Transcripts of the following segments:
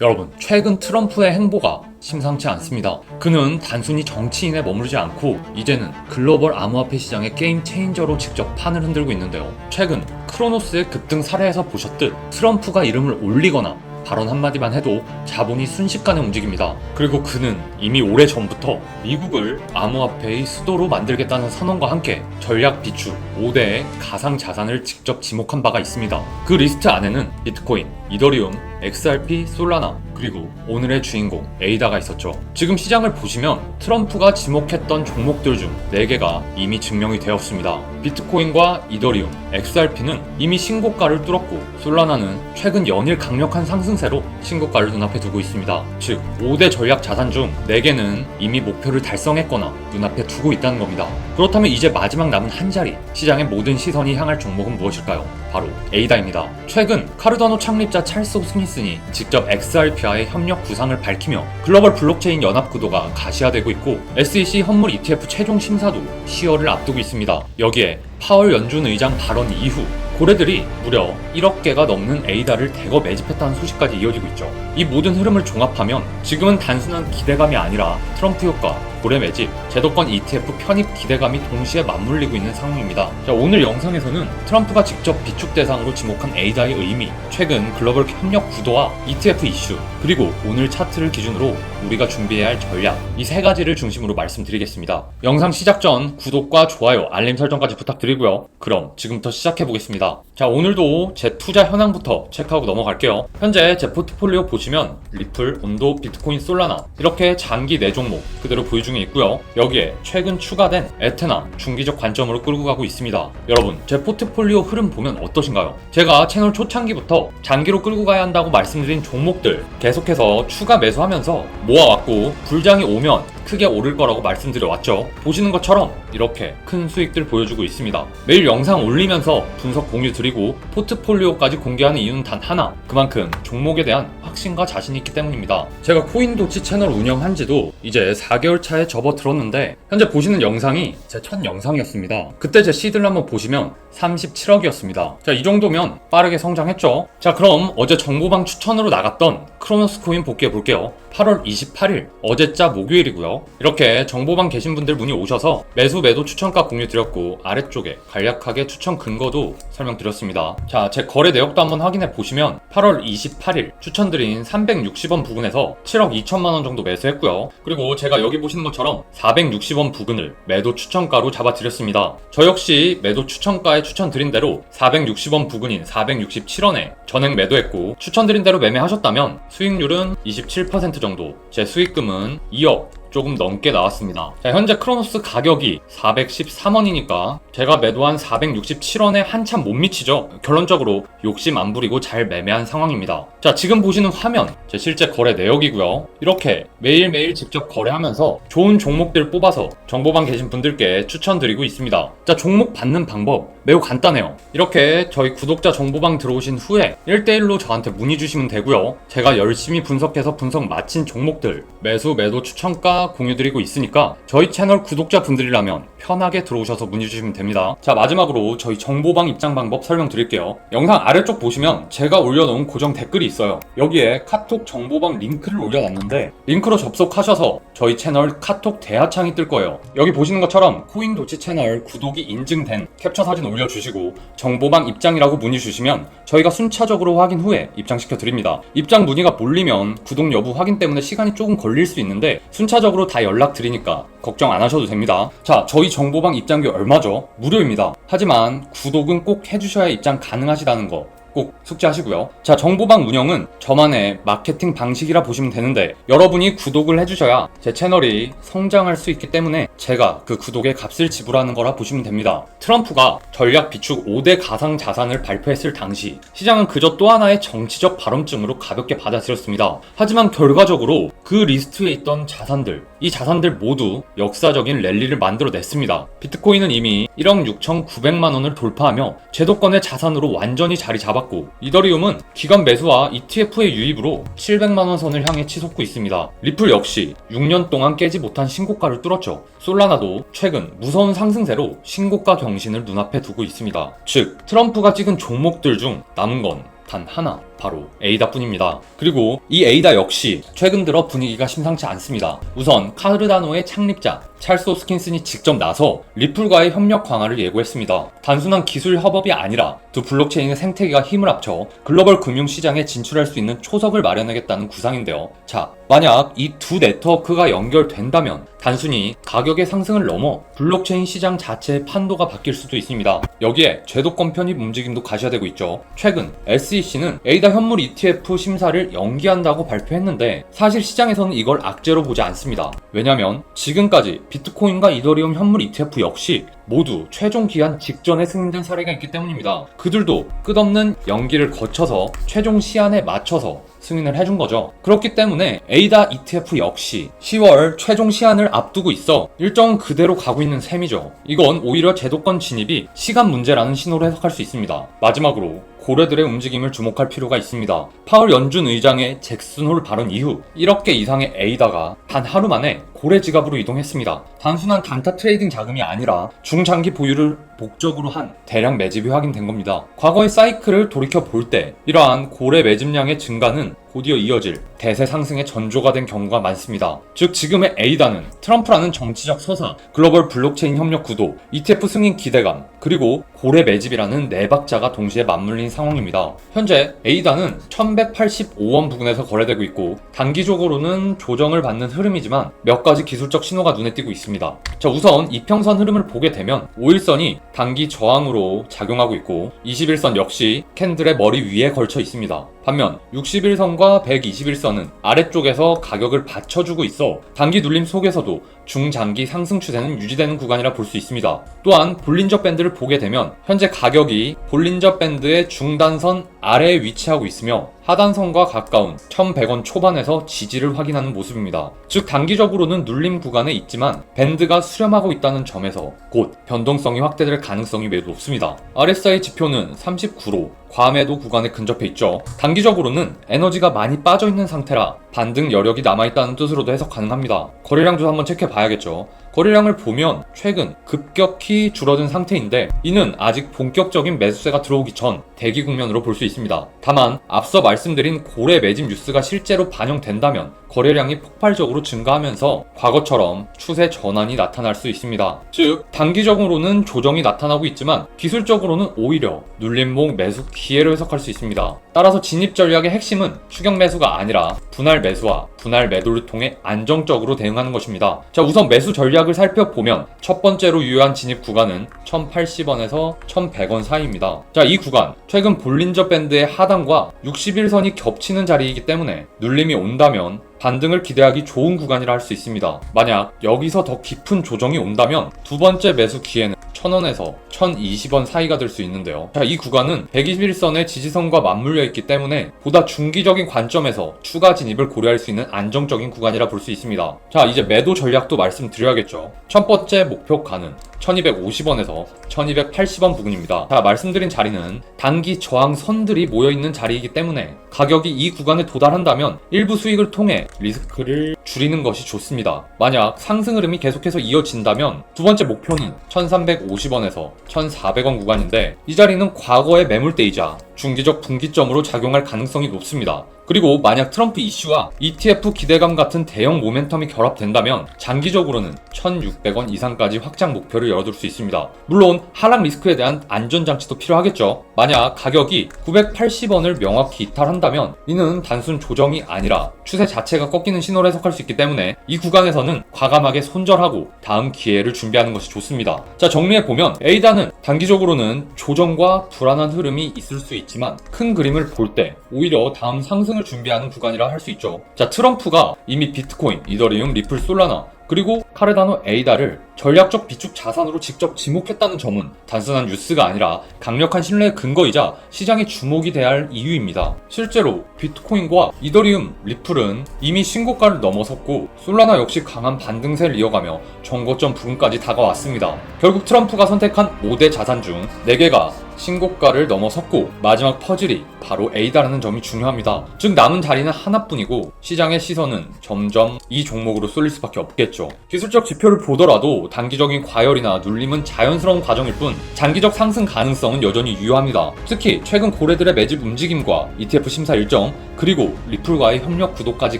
여러분, 최근 트럼프의 행보가 심상치 않습니다. 그는 단순히 정치인에 머무르지 않고 이제는 글로벌 암호화폐 시장의 게임 체인저로 직접 판을 흔들고 있는데요. 최근 크로노스의 급등 사례에서 보셨듯 트럼프가 이름을 올리거나 발언 한마디만 해도 자본이 순식간에 움직입니다. 그리고 그는 이미 오래전부터 미국을 암호화폐의 수도로 만들겠다는 선언과 함께 전략 비축 5대의 가상자산을 직접 지목한 바가 있습니다. 그 리스트 안에는 비트코인, 이더리움, XRP, 솔라나, 그리고 오늘의 주인공 에이다가 있었죠. 지금 시장을 보시면 트럼프가 지목했던 종목들 중 4개가 이미 증명이 되었습니다. 비트코인과 이더리움, XRP는 이미 신고가를 뚫었고 솔라나는 최근 연일 강력한 상승세로 신고가를 눈앞에 두고 있습니다. 즉 5대 전략 자산 중 4개는 이미 목표를 달성했거나 눈앞에 두고 있다는 겁니다. 그렇다면 이제 마지막 남은 한 자리, 시장의 모든 시선이 향할 종목은 무엇일까요? 바로 에이다입니다. 최근 카르다노 창립자 찰스 스미슨이 직접 XRP와의 협력 구상을 밝히며 글로벌 블록체인 연합 구도가 가시화되고 있고 SEC 현물 ETF 최종 심사도 10월을 앞두고 있습니다. 여기에 파월 연준 의장 발언 이후 고래들이 무려 1억 개가 넘는 에이다를 대거 매집했다는 소식까지 이어지고 있죠. 이 모든 흐름을 종합하면 지금은 단순한 기대감이 아니라 트럼프 효과, 고래 매집, 제도권 ETF 편입 기대감이 동시에 맞물리고 있는 상황입니다. 자, 오늘 영상에서는 트럼프가 직접 비축 대상으로 지목한 에이다의 의미, 최근 글로벌 협력 구도와 ETF 이슈, 그리고 오늘 차트를 기준으로 우리가 준비해야 할 전략, 이 3가지를 중심으로 말씀드리겠습니다. 영상 시작 전 구독과 좋아요, 알림 설정까지 부탁드리고요. 그럼 지금부터 시작해보겠습니다. 자, 오늘도 제 투자 현황부터 체크하고 넘어갈게요. 현재 제 포트폴리오 보시면 리플, 온도, 비트코인, 솔라나 이렇게 장기 4종목 그대로 보유 중에 있고요. 여기에 최근 추가된 에테나 중기적 관점으로 끌고 가고 있습니다. 여러분, 제 포트폴리오 흐름 보면 어떠신가요? 제가 채널 초창기부터 장기로 끌고 가야 한다고 말씀드린 종목들 계속해서 추가 매수하면서 모아왔고 불장이 오면 크게 오를 거라고 말씀드려왔죠. 보시는 것처럼 이렇게 큰 수익들 보여주고 있습니다. 매일 영상 올리면서 분석 공유 드리고 포트폴리오까지 공개하는 이유는 단 하나, 그만큼 종목에 대한 확신과 자신이 있기 때문입니다. 제가 코인도치 채널 운영한 지도 이제 4개월 차에 접어들었는데 현재 보시는 영상이 제 첫 영상이었습니다. 그때 제 시드를 한번 보시면 37억이었습니다. 자, 이 정도면 빠르게 성장했죠. 자, 그럼 어제 정보방 추천으로 나갔던 크로노스 코인 복귀해 볼게요. 8월 28일 어제자 목요일이고요. 이렇게 정보방 계신 분들 문의 오셔서 매수 매도 추천가 공유 드렸고 아래쪽에 간략하게 추천 근거도 설명드렸습니다. 자, 제 거래 내역도 한번 확인해 보시면 8월 28일 추천드린 360원 부근에서 7억 2천만 원 정도 매수했고요. 그리고 제가 여기 보시는 것처럼 460원 부근을 매도 추천가로 잡아드렸습니다. 저 역시 매도 추천가에 추천드린 대로 460원 부근인 467원에 전액 매도했고 추천드린 대로 매매하셨다면 수익률은 27% 정도, 제 수익금은 2억 조금 넘게 나왔습니다. 자, 현재 크로노스 가격이 413원이니까 제가 매도한 467원에 한참 못 미치죠. 결론적으로 욕심 안 부리고 잘 매매한 상황입니다. 자, 지금 보시는 화면 제 실제 거래 내역이고요. 이렇게 매일매일 직접 거래하면서 좋은 종목들 뽑아서 정보방 계신 분들께 추천드리고 있습니다. 자, 종목 받는 방법 매우 간단해요. 이렇게 저희 구독자 정보방 들어오신 후에 1대1로 저한테 문의 주시면 되고요. 제가 열심히 분석해서 분석 마친 종목들 매수 매도 추천가 공유드리고 있으니까 저희 채널 구독자분들이라면 편하게 들어오셔서 문의 주시면 됩니다. 자, 마지막으로 저희 정보방 입장 방법 설명드릴게요. 영상 아래쪽 보시면 제가 올려놓은 고정 댓글이 있어요. 여기에 카톡 정보방 링크를 올려놨는데 링크로 접속하셔서 저희 채널 카톡 대화창이 뜰 거예요. 여기 보시는 것처럼 코인도치 채널 구독이 인증된 캡처 사진 올려주시고 정보방 입장이라고 문의 주시면 저희가 순차적으로 확인 후에 입장시켜 드립니다. 입장 문의가 몰리면 구독 여부 확인 때문에 시간이 조금 걸릴 수 있는데 순차적으로 다 연락드리니까 걱정 안 하셔도 됩니다. 자, 저희 정보방 입장비 얼마죠? 무료입니다. 하지만 구독은 꼭 해주셔야 입장 가능하시다는 거 꼭 숙지하시고요. 자, 정보방 운영은 저만의 마케팅 방식이라 보시면 되는데 여러분이 구독을 해주셔야 제 채널이 성장할 수 있기 때문에 제가 그 구독의 값을 지불하는 거라 보시면 됩니다. 트럼프가 전략 비축 5대 가상 자산을 발표했을 당시 시장은 그저 또 하나의 정치적 발언증으로 가볍게 받아들였습니다. 하지만 결과적으로 그 리스트에 있던 자산들, 이 자산들 모두 역사적인 랠리를 만들어냈습니다. 비트코인은 이미 1억 6,900만 원을 돌파하며 제도권의 자산으로 완전히 자리 잡았고 이더리움은 기관 매수와 ETF의 유입으로 700만원 선을 향해 치솟고 있습니다. 리플 역시 6년 동안 깨지 못한 신고가를 뚫었죠. 솔라나도 최근 무서운 상승세로 신고가 경신을 눈앞에 두고 있습니다. 즉 트럼프가 찍은 종목들 중 남은 건 단 하나, 바로 에이다뿐입니다. 그리고 이 에이다 역시 최근 들어 분위기가 심상치 않습니다. 우선 카르다노의 창립자 찰스 호스킨슨이 직접 나서 리플과의 협력 강화를 예고했습니다. 단순한 기술 협업이 아니라 두 블록체인의 생태계가 힘을 합쳐 글로벌 금융시장에 진출할 수 있는 초석을 마련하겠다는 구상인데요. 자, 만약 이 두 네트워크가 연결된다면 단순히 가격의 상승을 넘어 블록체인 시장 자체의 판도가 바뀔 수도 있습니다. 여기에 제도권 편입 움직임도 가시화되고 있죠. 최근 SEC는 에이다 현물 ETF 심사를 연기한다고 발표했는데 사실 시장에서는 이걸 악재로 보지 않습니다. 왜냐면 지금까지 비트코인과 이더리움 현물 ETF 역시 모두 최종 기한 직전에 승인된 사례가 있기 때문입니다. 그들도 끝없는 연기를 거쳐서 최종 시한에 맞춰서 승인을 해준 거죠. 그렇기 때문에 에이다 ETF 역시 10월 최종 시한을 앞두고 있어 일정은 그대로 가고 있는 셈이죠. 이건 오히려 제도권 진입이 시간 문제라는 신호로 해석할 수 있습니다. 마지막으로 고래들의 움직임을 주목할 필요가 있습니다. 파월 연준 의장의 잭슨홀 발언 이후 1억 개 이상의 에이다가 단 하루 만에 고래 지갑으로 이동했습니다. 단순한 단타 트레이딩 자금이 아니라 중장기 보유를 목적으로 한 대량 매집이 확인된 겁니다. 과거의 사이클을 돌이켜 볼 때 이러한 고래 매집량의 증가는 곧이어 이어질 대세 상승의 전조가 된 경우가 많습니다. 즉 지금의 에이다는 트럼프라는 정치적 서사, 글로벌 블록체인 협력 구도, ETF 승인 기대감, 그리고 고래 매집이라는 네 박자가 동시에 맞물린 상황입니다. 현재 에이다는 1185원 부근에서 거래되고 있고 단기적으로는 조정을 받는 흐름이지만 몇 가지 기술적 신호가 눈에 띄고 있습니다. 자, 우선 이평선 흐름을 보게 되면 5일선이 단기 저항으로 작용하고 있고 21선 역시 캔들의 머리 위에 걸쳐 있습니다. 반면 61선과 121선은 아래쪽에서 가격을 받쳐주고 있어 단기 눌림 속에서도 중장기 상승 추세는 유지되는 구간이라 볼 수 있습니다. 또한 볼린저 밴드를 보게 되면 현재 가격이 볼린저 밴드의 중단선 아래에 위치하고 있으며 하단선과 가까운 1100원 초반에서 지지를 확인하는 모습입니다. 즉 단기적으로는 눌림 구간에 있지만 밴드가 수렴하고 있다는 점에서 곧 변동성이 확대될 가능성이 매우 높습니다. RSI 지표는 39로 과매도 구간에 근접해 있죠. 단기적으로는 에너지가 많이 빠져있는 상태라 반등 여력이 남아있다는 뜻으로도 해석 가능합니다. 거래량도 한번 체크해 봐야겠죠. 거래량을 보면 최근 급격히 줄어든 상태인데 이는 아직 본격적인 매수세가 들어오기 전 대기 국면으로 볼 수 있습니다. 다만 앞서 말씀드린 고래 매집 뉴스가 실제로 반영된다면 거래량이 폭발적으로 증가하면서 과거처럼 추세 전환이 나타날 수 있습니다. 즉 단기적으로는 조정이 나타나고 있지만 기술적으로는 오히려 눌림목 매수 기회로 해석할 수 있습니다. 따라서 진입 전략의 핵심은 추격 매수가 아니라 분할 매수와 분할 매도를 통해 안정적으로 대응하는 것입니다. 자, 우선 매수 전략을 살펴보면 첫 번째로 유효한 진입 구간은 1080원에서 1100원 사이입니다. 자, 이 구간 최근 볼린저 밴드의 하단과 61선이 겹치는 자리이기 때문에 눌림이 온다면 반등을 기대하기 좋은 구간이라 할 수 있습니다. 만약 여기서 더 깊은 조정이 온다면 두 번째 매수 기회는 1000원에서 1020원 사이가 될 수 있는데요. 자, 이 구간은 121선의 지지선과 맞물려 있기 때문에 보다 중기적인 관점에서 추가 진입을 고려할 수 있는 안정적인 구간이라 볼 수 있습니다. 자, 이제 매도 전략도 말씀드려야겠죠. 첫 번째 목표가는 1250원에서 1280원 부근입니다. 자, 말씀드린 자리는 단기 저항선들이 모여있는 자리이기 때문에 가격이 이 구간에 도달한다면 일부 수익을 통해 리스크를 줄이는 것이 좋습니다. 만약 상승 흐름이 계속해서 이어진다면 두 번째 목표는 1350원에서 1400원 구간인데 이 자리는 과거의 매물대이자 중기적 분기점으로 작용할 가능성이 높습니다. 그리고 만약 트럼프 이슈와 ETF 기대감 같은 대형 모멘텀이 결합된다면 장기적으로는 1600원 이상까지 확장 목표를 열어둘 수 있습니다. 물론 하락 리스크에 대한 안전장치도 필요하겠죠. 만약 가격이 980원을 명확히 이탈한다면 이는 단순 조정이 아니라 추세 자체가 꺾이는 신호를 해석할 수 있기 때문에 이 구간에서는 과감하게 손절하고 다음 기회를 준비하는 것이 좋습니다. 자, 정리해보면 에이다는 단기적으로는 조정과 불안한 흐름이 있을 수 있지만 큰 그림을 볼 때 오히려 다음 상승을 준비하는 구간이라 할 수 있죠. 자, 트럼프가 이미 비트코인, 이더리움, 리플, 솔라나 그리고 카르다노 에이다를 전략적 비축 자산으로 직접 지목했다는 점은 단순한 뉴스가 아니라 강력한 신뢰의 근거이자 시장의 주목이 돼야 할 이유입니다. 실제로 비트코인과 이더리움, 리플은 이미 신고가를 넘어섰고 솔라나 역시 강한 반등세를 이어가며 정고점 부근까지 다가왔습니다. 결국 트럼프가 선택한 5대 자산 중 4개가 신고가를 넘어섰고 마지막 퍼즐이 바로 에이다라는 점이 중요합니다. 즉 남은 자리는 하나뿐이고 시장의 시선은 점점 이 종목으로 쏠릴 수밖에 없겠죠. 것이죠. 기술적 지표를 보더라도 단기적인 과열이나 눌림은 자연스러운 과정일 뿐 장기적 상승 가능성은 여전히 유효합니다. 특히 최근 고래들의 매집 움직임과 ETF 심사 일정, 그리고 리플과의 협력 구도까지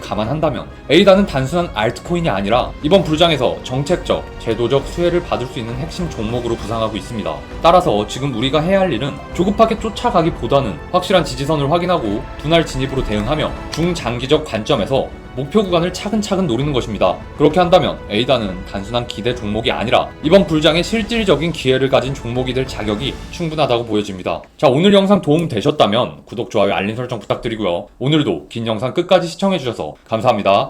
감안한다면 에이다는 단순한 알트코인이 아니라 이번 불장에서 정책적, 제도적 수혜를 받을 수 있는 핵심 종목으로 부상하고 있습니다. 따라서 지금 우리가 해야 할 일은 조급하게 쫓아가기보다는 확실한 지지선을 확인하고 분할 진입으로 대응하며 중장기적 관점에서 목표 구간을 차근차근 노리는 것입니다. 그렇게 한다면 에이다는 단순한 기대 종목이 아니라 이번 불장에 실질적인 기회를 가진 종목이 될 자격이 충분하다고 보여집니다. 자, 오늘 영상 도움 되셨다면 구독, 좋아요, 알림 설정 부탁드리고요. 오늘도 긴 영상 끝까지 시청해주셔서 감사합니다.